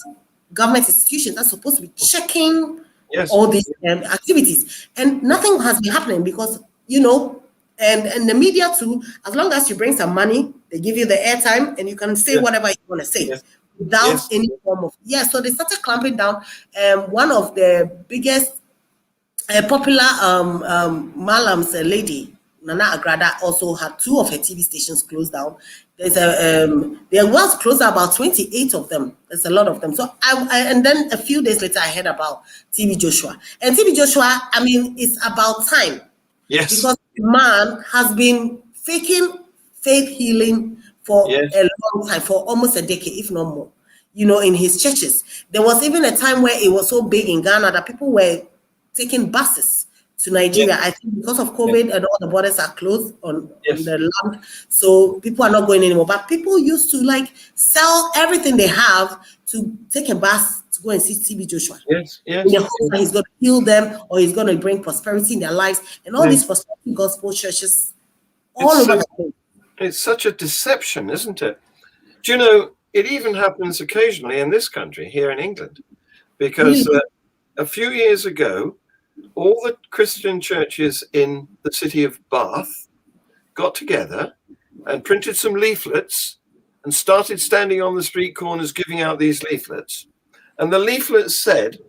government institutions are supposed to be checking all these activities. And nothing has been happening because, and the media too, as long as you bring some money, they give you the airtime and you can say whatever you want to say without any form of, so they started clamping down. One of the biggest popular Malams, a lady, Nana Agrada, also had 2 of her TV stations closed down. There was closed down about 28 of them. There's a lot of them. So and then a few days later, I heard about TV Joshua. And TV Joshua, I mean, it's about time. Yes. Because the man has been faking faith healing for a long time, for almost a decade, if not more, in his churches. There was even a time where it was so big in Ghana that people were taking buses to Nigeria. I think because of COVID and all the borders are closed on the land, so people are not going anymore. But people used to sell everything they have to take a bus to go and see TB Joshua. Yes. In the hope that he's going to heal them or he's going to bring prosperity in their lives. And all these prosperity gospel churches all over the place. It's such a deception, isn't it? Do you know, it even happens occasionally in this country, here in England, because a few years ago, all the Christian churches in the city of Bath got together and printed some leaflets and started standing on the street corners giving out these leaflets. And the leaflets said,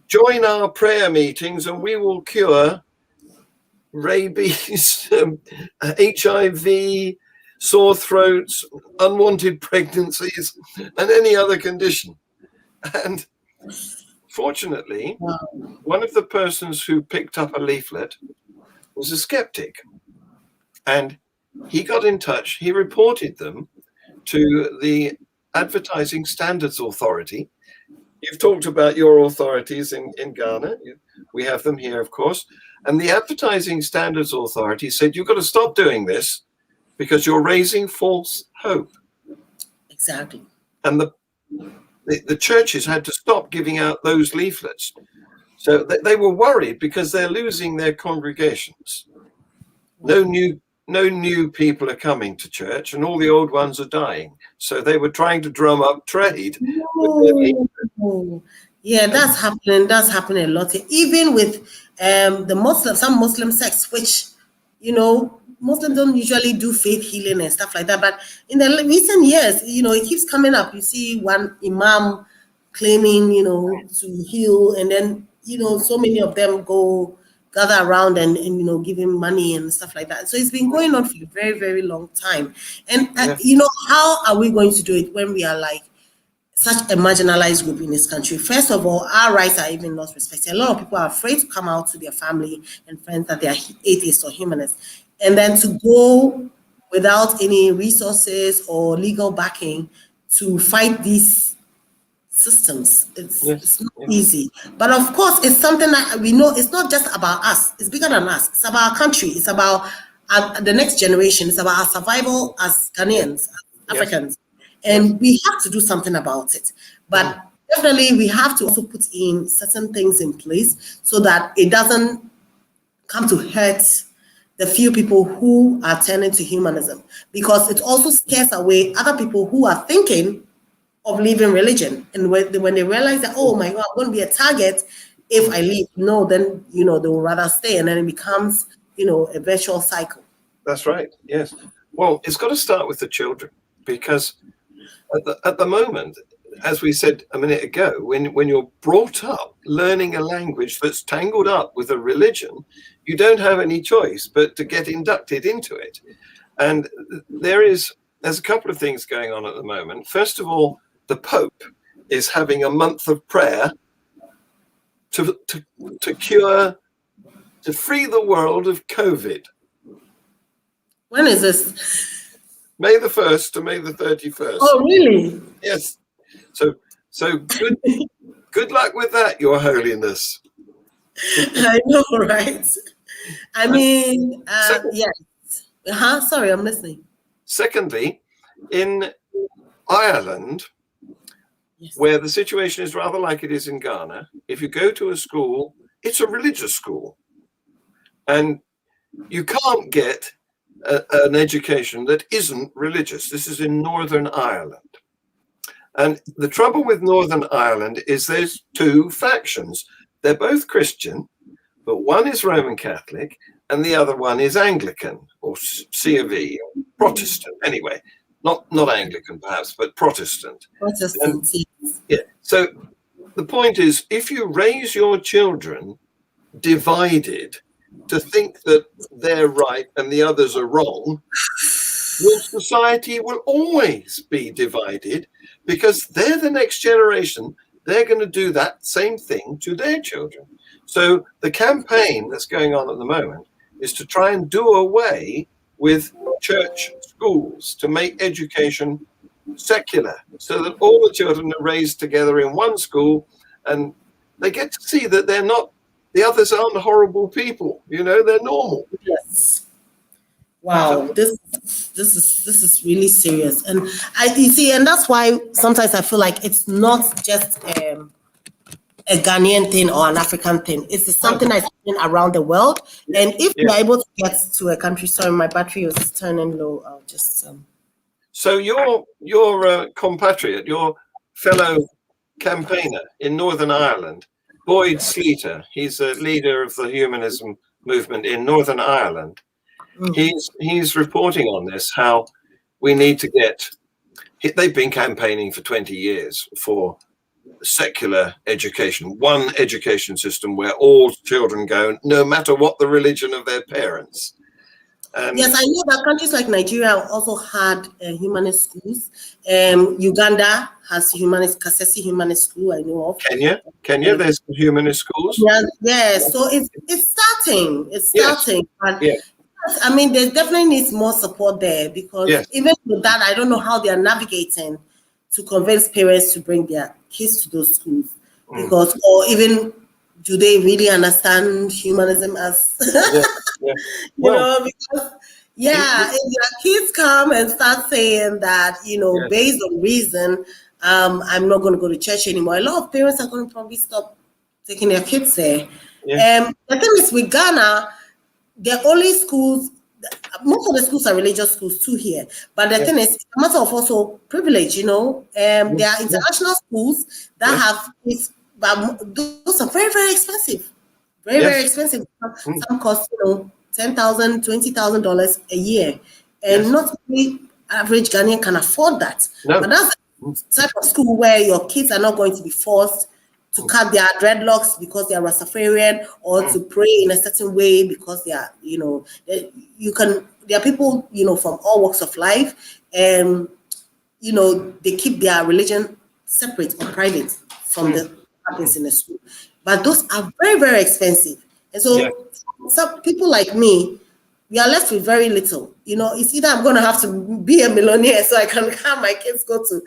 join our prayer meetings and we will cure rabies, HIV, sore throats, unwanted pregnancies, and any other condition. And fortunately, one of the persons who picked up a leaflet was a skeptic. And he got in touch, he reported them to the Advertising Standards Authority. You've talked about your authorities in Ghana. We have them here, of course. And the Advertising Standards Authority said, you've got to stop doing this because you're raising false hope. Exactly. And the churches had to stop giving out those leaflets. So they were worried because they're losing their congregations. No new people are coming to church and all the old ones are dying. So they were trying to drum up trade. Yeah, that's happening. That's happening a lot. Even with some Muslim sects, which, Muslims don't usually do faith healing and stuff like that. But in the recent years, it keeps coming up. You see one imam claiming, to heal, and then, so many of them go gather around and give him money and stuff like that. So it's been going on for a very, very long time. And, how are we going to do it when we are such a marginalized group in this country. First of all, our rights are even not respected. A lot of people are afraid to come out to their family and friends that they are atheists or humanists. And then to go without any resources or legal backing to fight these systems. It's not easy. But of course, it's something that we know it's not just about us. It's bigger than us. It's about our country. It's about the next generation. It's about our survival as Ghanaians, as Africans. And we have to do something about it. But definitely we have to also put in certain things in place so that it doesn't come to hurt the few people who are turning to humanism, because it also scares away other people who are thinking of leaving religion. And when they realize that, oh my God, I'm going to be a target if I leave, no, then, they will rather stay. And then it becomes, a virtual cycle. That's right. Yes. Well, it's got to start with the children, because at the moment, as we said a minute ago, when you're brought up learning a language that's tangled up with a religion, you don't have any choice but to get inducted into it. And there's a couple of things going on at the moment. First of all, the Pope is having a month of prayer to free the world of COVID. When is this? May the 1st to May the 31st. Oh, really? Yes. So good luck with that, Your Holiness. I know, right? I mean, yes. Sorry, I'm listening. Secondly, in Ireland, where the situation is rather like it is in Ghana, if you go to a school, it's a religious school. And you can't get an education that isn't religious. This is in Northern Ireland. And the trouble with Northern Ireland is there's two factions. They're both Christian, but one is Roman Catholic and the other one is Anglican or C of E, or Protestant. Anyway, not Anglican perhaps, but Protestant. Protestant. Yeah. So the point is, if you raise your children divided to think that they're right and the others are wrong, your society will always be divided, because they're the next generation. They're going to do that same thing to their children. So the campaign that's going on at the moment is to try and do away with church schools, to make education secular, so that all the children are raised together in one school and they get to see that the others aren't horrible people, they're normal. Yes. Wow, this is really serious, and you see, and that's why sometimes I feel like it's not just a Ghanaian thing or an African thing. It's something that's happening around the world. And if you're able to get to a country, sorry, my battery was turning low. I'll just. So your compatriot, your fellow campaigner in Northern Ireland, Boyd Sleater, he's a leader of the humanism movement in Northern Ireland. He's reporting on this, how we need to they've been campaigning for 20 years for secular education, one education system where all children go, no matter what the religion of their parents. Yes, I know that countries like Nigeria also had humanist schools. Uganda has Kasese humanist school, I know of. Kenya, there's humanist schools. Yeah. So it's starting. It's starting. Yes. I mean, there definitely needs more support there, because even with that, I don't know how they are navigating to convince parents to bring their kids to those schools, because, or even, do they really understand humanism as, because, if your kids come and start saying that, based on reason, I'm not going to go to church anymore, a lot of parents are going to probably stop taking their kids there. The thing is, with Ghana, the only schools, most of the schools are religious schools too here. But the thing is, it's a matter of also privilege, There are international schools that have kids, but those are very, very expensive. Very, very expensive. Some cost, $10,000, $20,000 a year. And not every average Ghanaian can afford that. No. But that's the type of school where your kids are not going to be forced to cut their dreadlocks because they are Rastafarian, or to pray in a certain way because they are, there are people, from all walks of life, and, they keep their religion separate or private from the happens in the school. But those are very, very expensive. And so some people like me, we are left with very little. You know, it's either I'm going to have to be a millionaire so I can have my kids go to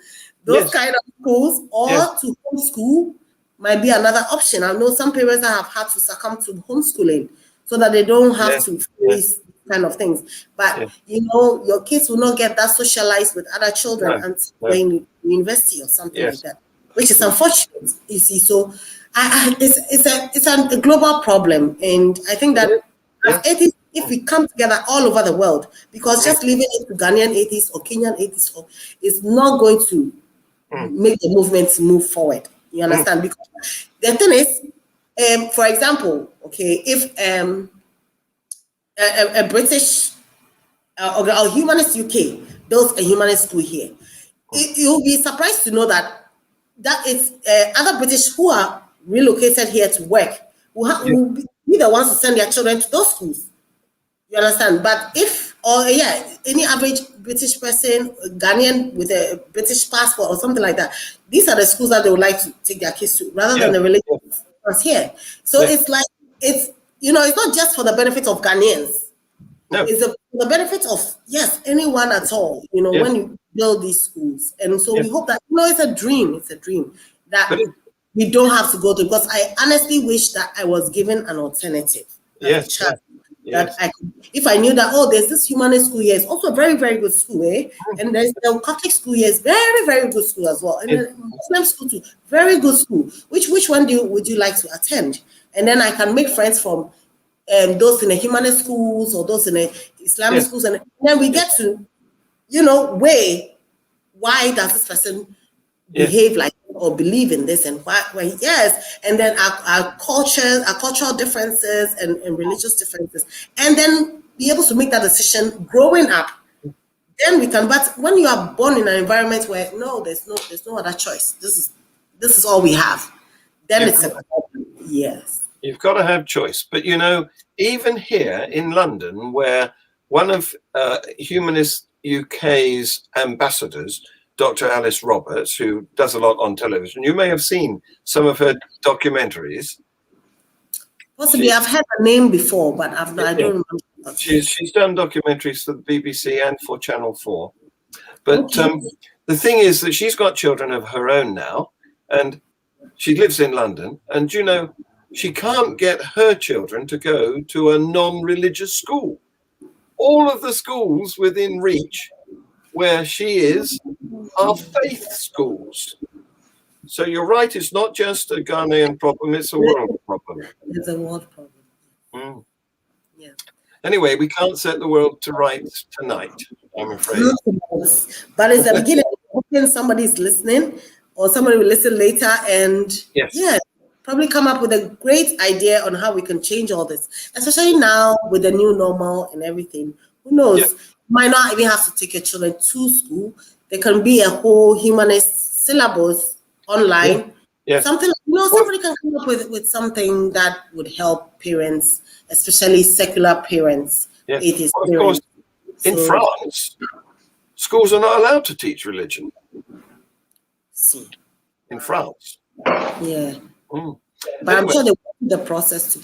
those kind of schools, or to homeschool might be another option. I know some parents that have had to succumb to homeschooling so that they don't have to face kind of things. But you know, your kids will not get that socialized with other children until going to university or something like that, which is unfortunate. You see, so it's a global problem, and I think that as atheists, if we come together all over the world, because just leaving it to Ghanaian atheists or Kenyan atheists is not going to make the movement move forward. You understand? Because the thing is, for example, okay, if a British or Humanist UK builds a humanist school here, you'll be surprised to know that it's other British who are relocated here to work will be the ones to send their children to those schools. You understand? But if, any average British person, Ghanaian with a British passport or something like that, these are the schools that they would like to take their kids to, rather than the religious ones here. So it's like, it's not just for the benefit of Ghanaians. No. It's for the benefit of, anyone at all, when you build these schools. And so we hope that, it's a dream that we don't have to go to, because I honestly wish that I was given an alternative. That I could, if I knew that, there's this humanist school here, it's also a very, very good school, and there's the Catholic school here, is very, very good school as well, and the Muslim school too, very good school. Which one would you like to attend? And then I can make friends from those in the humanist schools or those in the Islamic schools, and then we get to, weigh why does this person behave like or believe in this, and why and then our cultures, our cultural differences and religious differences, and then be able to make that decision growing up. Then we can, but when you are born in an environment where there's no other choice, this is all we have, then it's a problem. You've got to have choice. But even here in London, where one of Humanist UK's ambassadors, Dr. Alice Roberts, who does a lot on television. You may have seen some of her documentaries. Possibly, I've heard her name before, but I don't remember. She's done documentaries for the BBC and for Channel 4. But the thing is that she's got children of her own now, and she lives in London. And, she can't get her children to go to a non-religious school. All of the schools within reach where she is are faith schools. So you're right, it's not just a Ghanaian problem, it's a world problem. It's a world problem. Anyway, we can't set the world to rights tonight, I'm afraid. But it's the beginning. Hoping somebody's listening, or somebody will listen later and probably come up with a great idea on how we can change all this, especially now with the new normal and everything. Who knows? Might not even have to take your children to school. There can be a whole humanist syllabus online. Something, somebody can come up with something that would help parents, especially secular parents. Atheist of course, in France, schools are not allowed to teach religion. In France. But I'm sure they went through the process to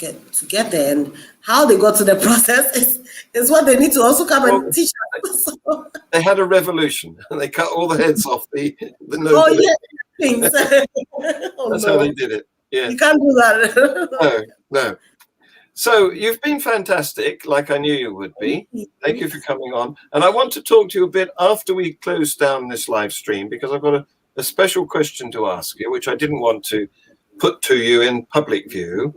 get there, and how they got to the process is what they need to also come and teach us. They had a revolution and they cut all the heads off the nobility. That's how they did it. You can't do that. No. So you've been fantastic, like I knew you would be. Thank you for coming on. And I want to talk to you a bit after we close down this live stream, because I've got a special question to ask you, which I didn't want to put to you in public view.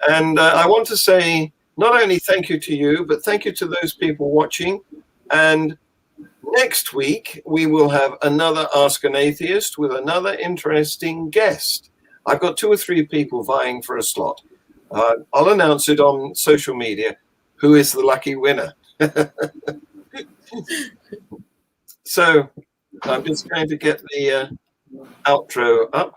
And I want to say not only thank you to you, but thank you to those people watching. And next week, we will have another Ask an Atheist with another interesting guest. I've got 2 or 3 people vying for a slot. I'll announce it on social media, who is the lucky winner. So I'm just going to get the outro up.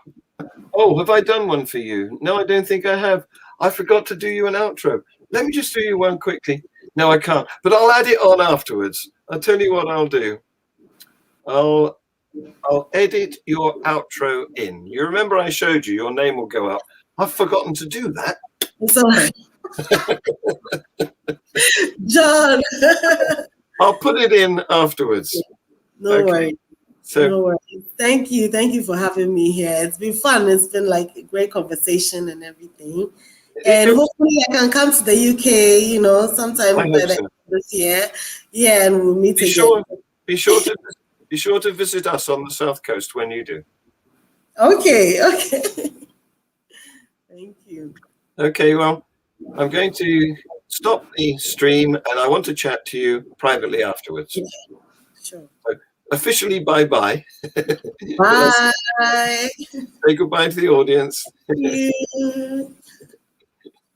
Oh, have I done one for you? No, I don't think I have. I forgot to do you an outro. Let me just do you one quickly. No, I can't, but I'll add it on afterwards. I'll tell you what I'll do. I'll I'll edit your outro in. You remember I showed you your name will go up. I've forgotten to do that. It's all right. John. I'll put it in afterwards. No worries. So, no worries. Thank you for having me here. It's been fun. It's been like a great conversation and everything. And hopefully I can come to the UK, sometime by the end of this year. Yeah, and we'll meet again. Be sure to visit us on the South Coast when you do. Okay. Thank you. Okay, well, I'm going to stop the stream and I want to chat to you privately afterwards. Yeah, sure. So, officially, bye-bye. Bye. Say goodbye to the audience. Thank you.